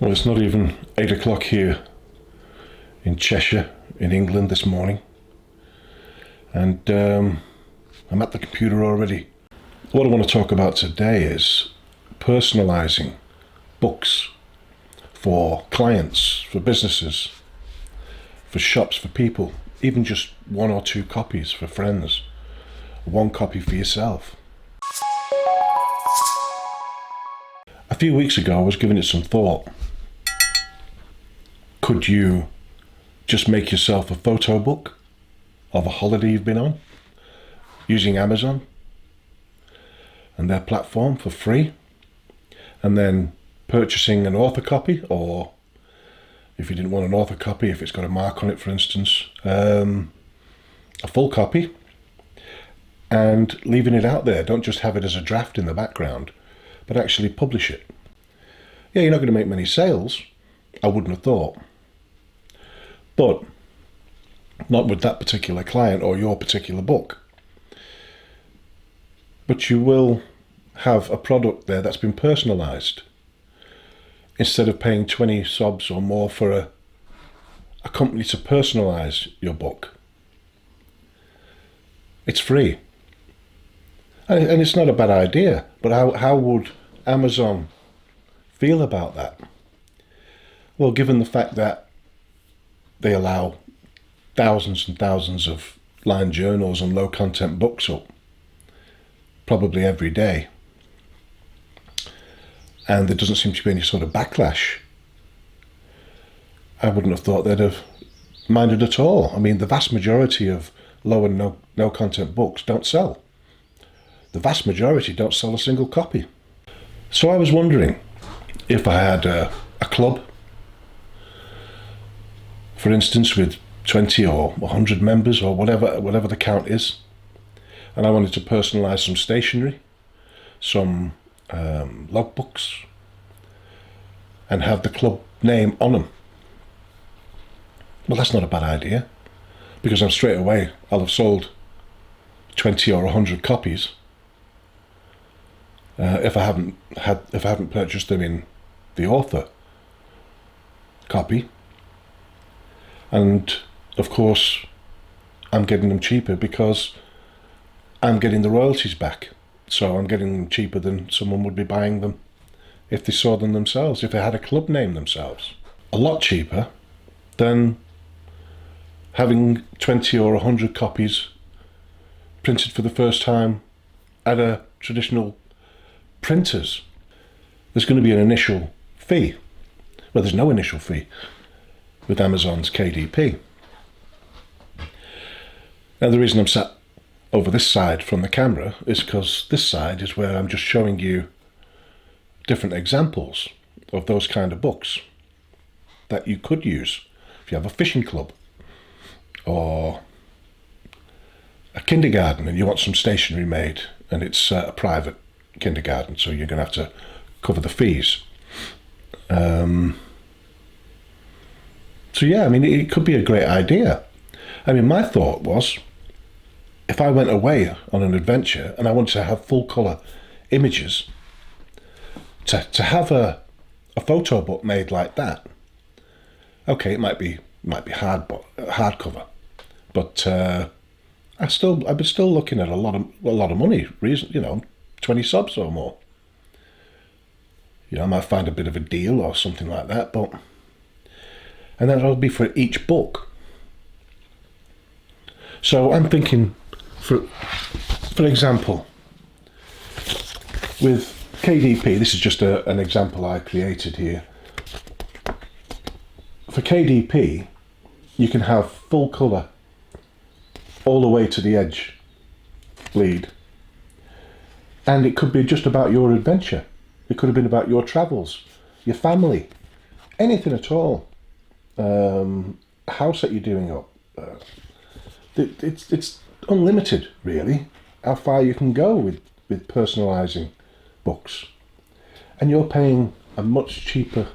Well, it's not even 8 o'clock here in Cheshire, in England this morning. And I'm at the computer already. What I want to talk about today is personalising books for clients, for businesses, for shops, for people, even just 1 or 2 copies for friends, 1 copy for yourself. A few weeks ago I was giving it some thought. Could you just make yourself a photo book of a holiday you've been on using Amazon and their platform for free, and then purchasing an author copy, or if you didn't want an author copy, if it's got a mark on it, for instance, a full copy, and leaving it out there. Don't just have it as a draft in the background, but actually publish it. Yeah, you're not going to make many sales, I wouldn't have thought. But not with that particular client or your particular book. But you will have a product there that's been personalised. Instead of paying 20 sobs or more for a company to personalise your book, it's free. And it's not a bad idea, but how would Amazon feel about that? Well, given the fact that they allow thousands and thousands of line journals and low content books up, probably every day, and there doesn't seem to be any sort of backlash, I wouldn't have thought they'd have minded at all. I mean, the vast majority of low and no content books don't sell. The vast majority don't sell a single copy. So I was wondering if I had a club, for instance, with 20 or 100 members or whatever the count is, and I wanted to personalise some stationery, some logbooks, and have the club name on them. Well, that's not a bad idea, because I'm straight away I'll have sold 20 or 100 copies if I haven't purchased them in the author copy. And of course I'm getting them cheaper because I'm getting the royalties back. So I'm getting them cheaper than someone would be buying them if they saw them themselves, if they had a club name themselves. A lot cheaper than having 20 or 100 copies printed for the first time at a traditional printers. There's going to be an initial fee. Well, there's no initial fee with Amazon's KDP. Now, the reason I'm sat over this side from the camera is because this side is where I'm just showing you different examples of those kind of books that you could use if you have a fishing club or a kindergarten and you want some stationery made, and it's a private kindergarten, so you're going to have to cover the fees. So yeah, I mean, it could be a great idea. I mean, my thought was, if I went away on an adventure and I wanted to have full colour images, to have a photo book made like that, okay, it might be hardcover, but I'd be still looking at a lot of money, 20 subs or more. I might find a bit of a deal or something like that, and that'll be for each book. So I'm thinking, for example, with KDP, this is just an example I created here. For KDP, you can have full colour all the way to the edge bleed, and it could be just about your adventure. It could have been about your travels, your family, anything at all. House that you're doing up. It's unlimited, really, how far you can go with personalising books. And you're paying a much cheaper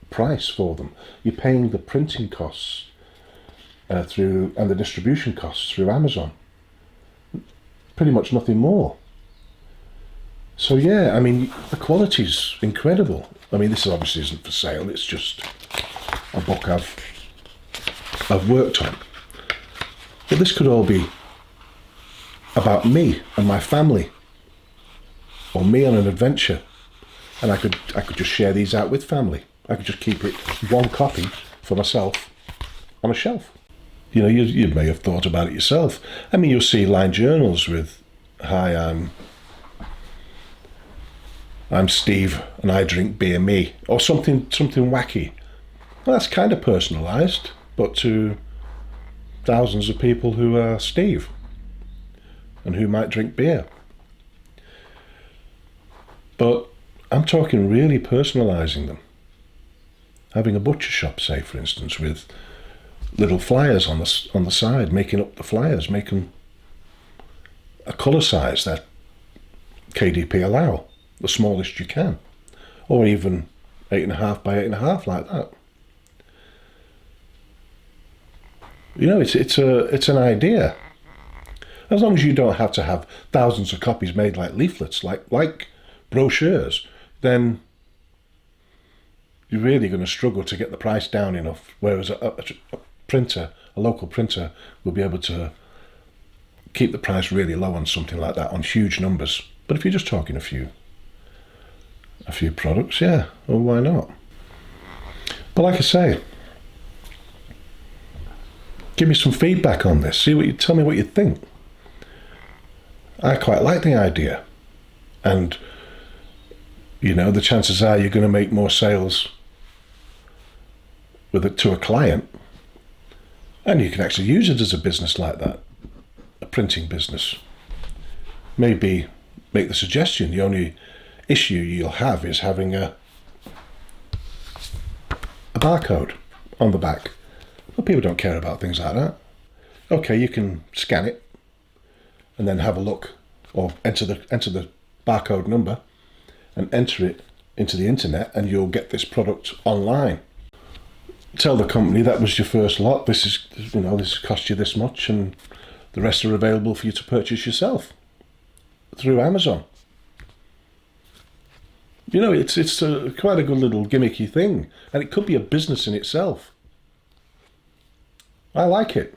price for them. You're paying the printing costs and the distribution costs through Amazon. Pretty much nothing more. So yeah, I mean, the quality's incredible. I mean, this obviously isn't for sale. It's just a book I've worked on. But this could all be about me and my family, or me on an adventure, and I could just share these out with family. I could just keep it one copy for myself on a shelf. You know, you may have thought about it yourself. I mean, you'll see line journals with, "Hi, I'm Steve and I drink beer me," or something wacky. Well, that's kind of personalised, but to thousands of people who are Steve and who might drink beer. But I'm talking really personalising them. Having a butcher shop, say, for instance, with little flyers on the side, making up the flyers, make them a colour size that KDP allow, the smallest you can, or even 8.5 by 8.5 like that. You know, it's an idea. As long as you don't have to have thousands of copies made like leaflets, like brochures, then you're really going to struggle to get the price down enough. Whereas a printer, a local printer, will be able to keep the price really low on something like that, on huge numbers. But if you're just talking a few products, yeah, well, why not? But like I say, give me some feedback on this. Tell me what you think. I quite like the idea, and you know, the chances are you're going to make more sales with it to a client, and you can actually use it as a business like that, a printing business. Maybe make the suggestion. The only issue you'll have is having a barcode on the back. Well, people don't care about things like that. Okay, you can scan it and then have a look, or enter the barcode number and enter it into the internet, and you'll get this product online. Tell the company that was your first lot. This cost you this much, and the rest are available for you to purchase yourself through Amazon. You know, it's quite a good little gimmicky thing, and it could be a business in itself. I like it.